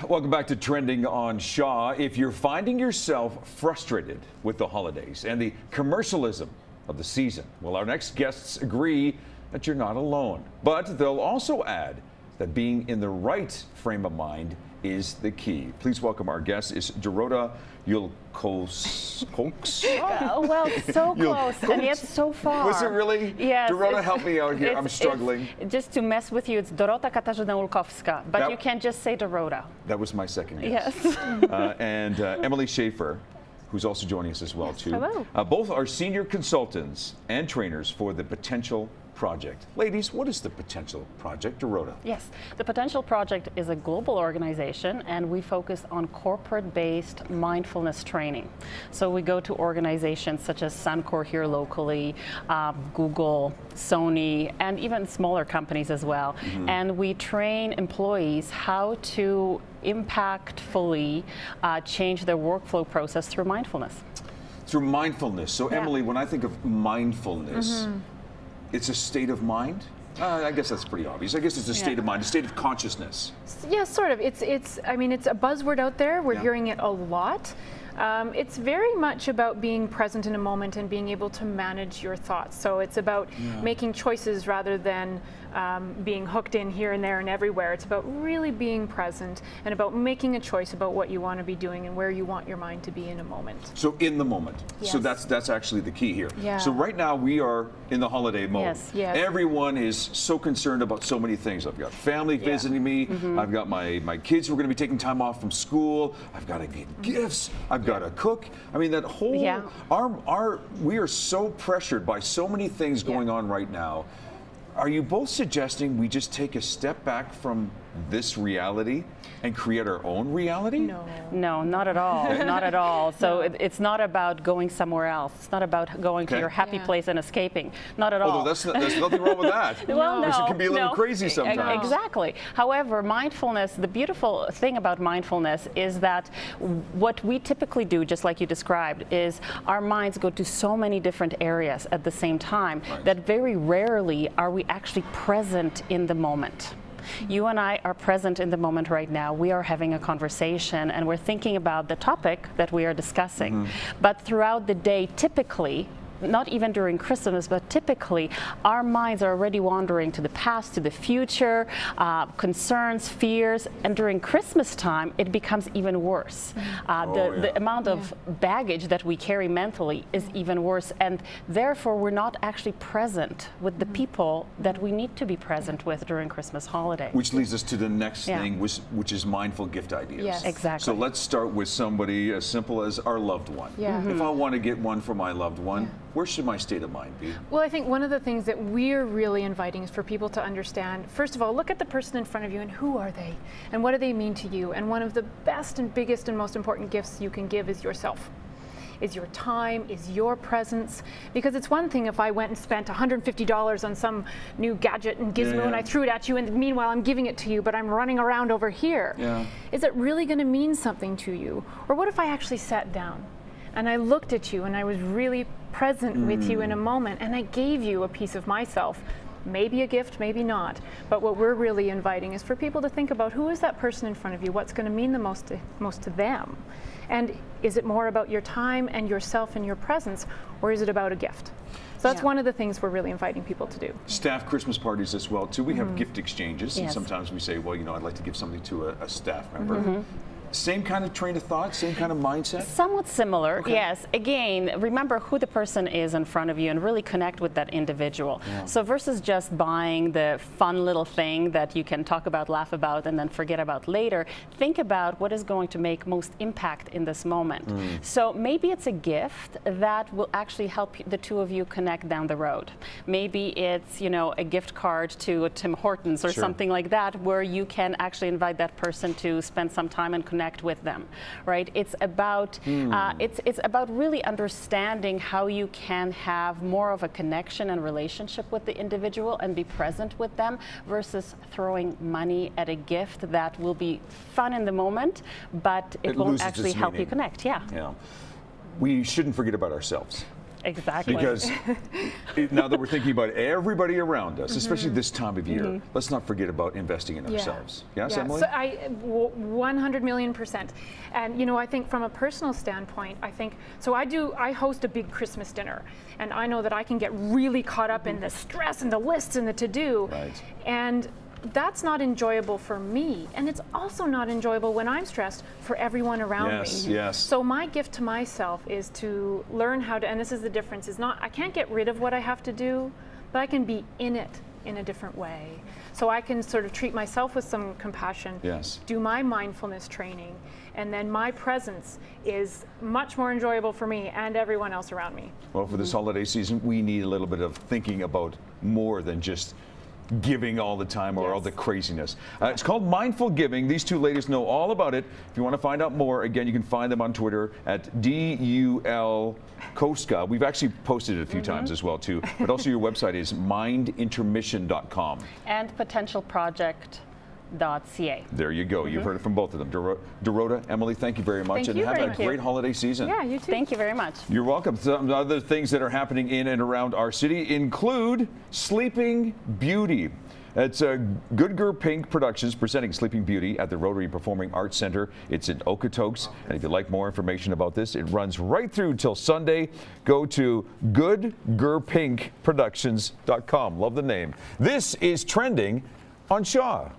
Welcome back to Trending on Shaw. If you're finding yourself frustrated with the holidays and the commercialism of the season, well, our next guests agree that you're not alone. But they'll also add that being in the right frame of mind is the key. Please welcome our guest is Dorota Ulkowska. Well, so close and yet so far. Was it really? Yes. Dorota, help me out here. I'm struggling. Just to mess with you, it's Dorota Ulkowska, but you can't just say Dorota. That was my second guess. Yes. And Emily Shaffer, who's also joining us as well, too. Hello. Both are senior consultants and trainers for the Potential Project. Ladies, what is the Potential Project, Dorota? Yes, the Potential Project is a global organization, and we focus on corporate-based mindfulness training. So we go to organizations such as Suncor here locally, Google, Sony, and even smaller companies as well. And we train employees how to impactfully change their workflow process through mindfulness. Through mindfulness. So, Emily, when I think of mindfulness, it's a state of mind? I guess that's pretty obvious. I guess it's a state of mind, a state of consciousness. Yeah, sort of. I mean, it's a buzzword out there. We're hearing it a lot. It's very much about being present in a moment and being able to manage your thoughts. So it's about making choices rather than being hooked in here and there and everywhere. It's about really being present and about making a choice about what you want to be doing and where you want your mind to be in a moment. So in the moment. Yes. So that's actually the key here. Yeah. So right now we are in the holiday mode. Yes, yes. Everyone is so concerned about so many things. I've got family visiting me. I've got my kids who are going to be taking time off from school. I've got to get gifts. I've got to cook. I mean, that whole we are so pressured by so many things going on right now. Are you both suggesting we just take a step back from this reality and create our own reality? No, not at all. Not at all. So it's not about going somewhere else. It's not about going to your happy place and escaping. Not at all. Although there's nothing wrong with that. Well, no. It can be a little crazy sometimes. Exactly. However, mindfulness, the beautiful thing about mindfulness is that what we typically do, just like you described, is our minds go to so many different areas at the same time that very rarely are we actually present in the moment. You and I are present in the moment right now. We are having a conversation and we're thinking about the topic that we are discussing. But throughout the day, typically, not even during Christmas, but typically our minds are already wandering to the past, to the future, concerns, fears, and during Christmas time it becomes even worse. The amount of baggage that we carry mentally is even worse, and therefore we're not actually present with the people that we need to be present with during Christmas holiday. Which leads us to the next thing, which is mindful gift ideas. Yes. Exactly. So let's start with somebody as simple as our loved one. If I want to get one for my loved one, where should my state of mind be? Well, I think one of the things that we're really inviting is for people to understand, first of all, look at the person in front of you and who are they? And what do they mean to you? And one of the best and biggest and most important gifts you can give is yourself. Is your time, is your presence. Because it's one thing if I went and spent $150 on some new gadget and gizmo and I threw it at you, and meanwhile I'm giving it to you, but I'm running around over here. Is it really going to mean something to you? Or what if I actually sat down and I looked at you and I was really present with you in a moment and I gave you a piece of myself? Maybe a gift, maybe not. But what we're really inviting is for people to think about who is that person in front of you, what's going to mean the most to them. And is it more about your time and yourself and your presence, or is it about a gift? So that's one of the things we're really inviting people to do. Staff Christmas parties as well, too. We have gift exchanges, and sometimes we say, well, you know, I'd like to give something to a staff member. Same kind of train of thought, same kind of mindset? Somewhat similar, yes. Again, remember who the person is in front of you and really connect with that individual. So versus just buying the fun little thing that you can talk about, laugh about, and then forget about later, think about what is going to make most impact in this moment. So maybe it's a gift that will actually help the two of you connect down the road. Maybe it's, you know, a gift card to Tim Hortons or something like that, where you can actually invite that person to spend some time and connect with them, right? It's about it's about really understanding how you can have more of a connection and relationship with the individual and be present with them versus throwing money at a gift that will be fun in the moment, but it won't actually help you connect. Yeah. We shouldn't forget about ourselves. Exactly. Because now that we're thinking about everybody around us, especially this time of year, let's not forget about investing in ourselves. Yes, Emily? So 100,000,000%. And you know, I think from a personal standpoint, I host a big Christmas dinner, and I know that I can get really caught up in the stress and the lists and the to-do. Right. And that's not enjoyable for me, and it's also not enjoyable when I'm stressed for everyone around me. Yes. So my gift to myself is to learn how to, and this is the difference, is not, I can't get rid of what I have to do, but I can be in it in a different way. So I can sort of treat myself with some compassion, do my mindfulness training, and then my presence is much more enjoyable for me and everyone else around me. Well, for this holiday season, we need a little bit of thinking about more than just giving all the time or all the craziness. It's called Mindful Giving. These two ladies know all about it. If you want to find out more, again, you can find them on Twitter at Ulkowska. We've actually posted it a few times as well, too. But also your website is mindintermission.com. And potentialproject.ca. There you go. You've heard it from both of them. Dorota, Emily, thank you very much. Thank you have very a great holiday season. Yeah, you too. Thank you very much. You're welcome. Some other things that are happening in and around our city include Sleeping Beauty. It's Good Girl Pink Productions presenting Sleeping Beauty at the Rotary Performing Arts Center. It's in Okotoks. And if you'd like more information about this, it runs right through till Sunday. Go to goodgirlpinkproductions.com. Love the name. This is Trending on Shaw.